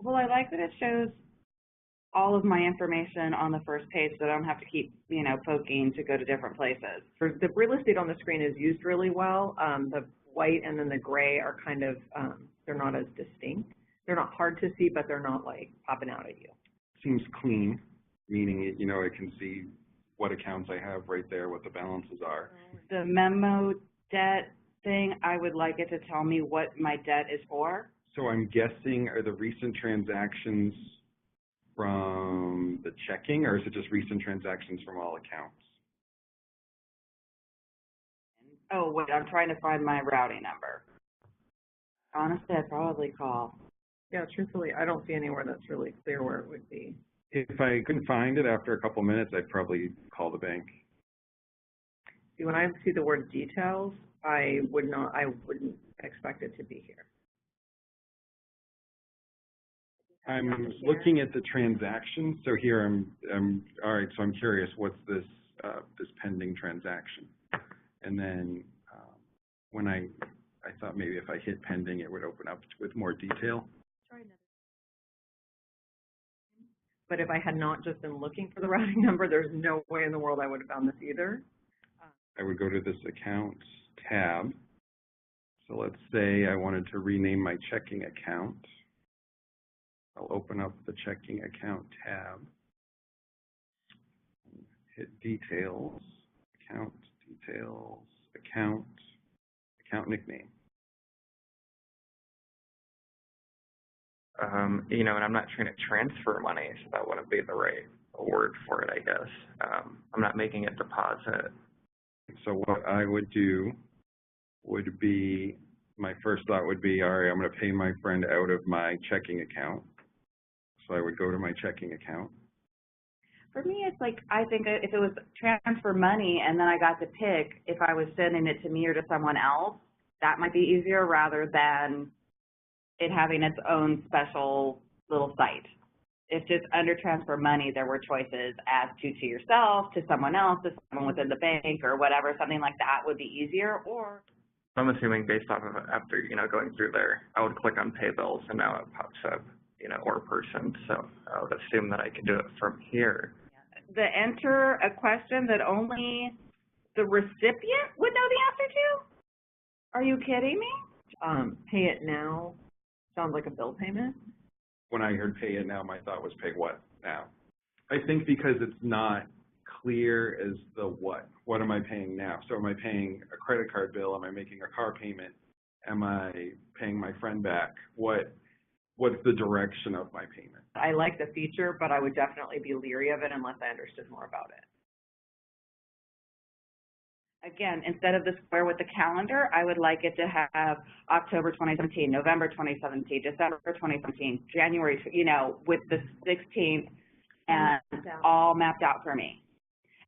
Well, I like that it shows all of my information on the first page so I don't have to keep, poking to go to different places. The real estate on the screen is used really well. The white and then the gray are kind of, they're not as distinct. They're not hard to see, but they're not like popping out at you. Seems clean, meaning, I can see what accounts I have right there, what the balances are. The memo debt thing, I would like it to tell me what my debt is for. So I'm guessing, are the recent transactions from the checking, or is it just recent transactions from all accounts? Oh, wait, I'm trying to find my routing number. Honestly, I'd probably call. Yeah, truthfully, I don't see anywhere that's really clear where it would be. If I couldn't find it after a couple minutes, I'd probably call the bank. See, when I see the word details, I wouldn't expect it to be here. I'm looking at the transactions. So here I'm all right. So I'm curious, what's this this pending transaction? And then when I thought maybe if I hit pending, it would open up with more detail. But if I had not just been looking for the routing number, there's no way in the world I would have found this either. I would go to this accounts tab. So let's say I wanted to rename my checking account. I'll open up the checking account tab, hit details, account details, account nickname. And I'm not trying to transfer money, so that wouldn't be the right word for it, I guess. I'm not making a deposit. So what I would do would be, my first thought would be, all right, I'm going to pay my friend out of my checking account. So I would go to my checking account. For me, it's like, I think if it was transfer money and then I got to pick if I was sending it to me or to someone else, that might be easier rather than it having its own special little site. If just under transfer money, there were choices as to yourself, to someone else, to someone within the bank or whatever, something like that would be easier. Or I'm assuming based off of after, going through there, I would click on pay bills and now it pops up, or person. So I would assume that I can do it from here. The enter a question that only the recipient would know the answer to? Are you kidding me? Pay it now sounds like a bill payment. When I heard pay it now, my thought was pay what now? I think because it's not clear as the what. What am I paying now? So am I paying a credit card bill? Am I making a car payment? Am I paying my friend back? What's the direction of my payment? I like the feature, but I would definitely be leery of it unless I understood more about it. Again, instead of the square with the calendar, I would like it to have October 2017, November 2017, December 2017, January, with the 16th and all mapped out for me.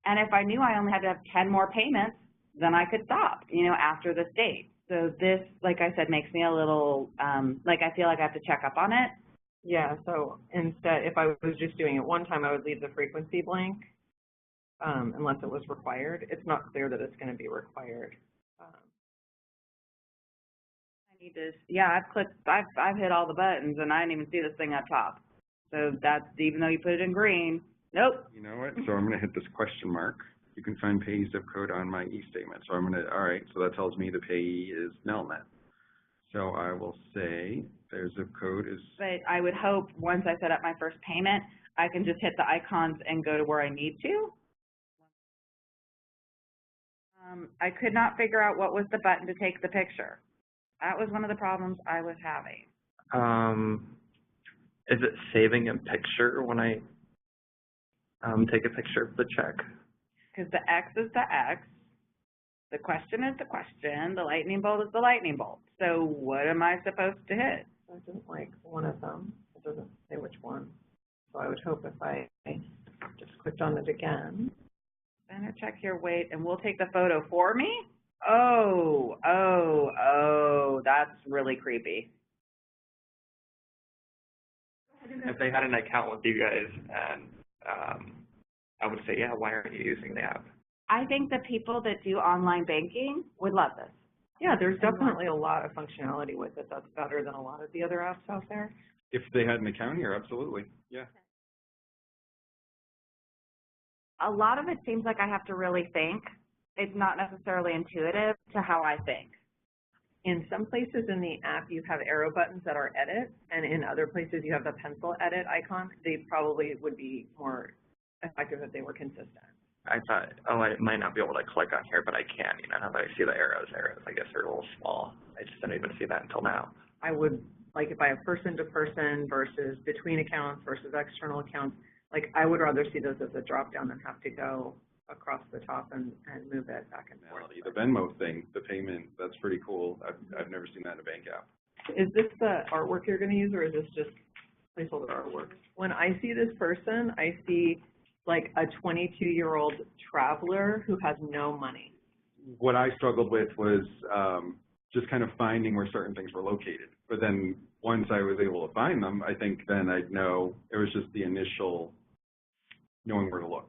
And if I knew I only had to have 10 more payments, then I could stop, after this date. So this, like I said, makes me a little, I feel like I have to check up on it. Yeah, so instead, if I was just doing it one time, I would leave the frequency blank. Unless it was required. It's not clear that it's going to be required. I need to, I've hit all the buttons and I didn't even see this thing up top. So that's, even though you put it in green, nope. You know what? So I'm going to hit this question mark. You can find payee zip code on my e-statement. So I'm going to, all right, so that tells me the payee is Nelnet. So I will say their zip code is. But I would hope once I set up my first payment, I can just hit the icons and go to where I need to. I could not figure out what was the button to take the picture. That was one of the problems I was having. Is it saving a picture when I take a picture of the check? Because the X is the X, the question is the question, the lightning bolt is the lightning bolt. So what am I supposed to hit? I didn't like one of them. It doesn't say which one. So I would hope if I just clicked on it again. Better check your weight, and we'll take the photo for me? Oh, that's really creepy. If they had an account with you guys, and I would say, yeah, why aren't you using the app? I think the people that do online banking would love this. Yeah, there's definitely a lot of functionality with it that's better than a lot of the other apps out there. If they had an account here, absolutely, yeah. A lot of it seems like I have to really think. It's not necessarily intuitive to how I think. In some places in the app, you have arrow buttons that are edit, and in other places you have the pencil edit icon. They probably would be more effective if they were consistent. I thought, oh, I might not be able to click on here, but I can, you know, now that I see the arrows, I guess they're a little small. I just didn't even see that until now. I would, like if I have person-to-person versus between accounts versus external accounts, like I would rather see those as a drop-down than have to go across the top and move it back and forth. The Venmo thing, the payment, that's pretty cool. I've never seen that in a bank app. Is this the artwork you're going to use, or is this just placeholder artwork? When I see this person, I see like a 22-year-old traveler who has no money. What I struggled with was just kind of finding where certain things were located. But then once I was able to find them, I think then I'd know, it was just the initial knowing where to look.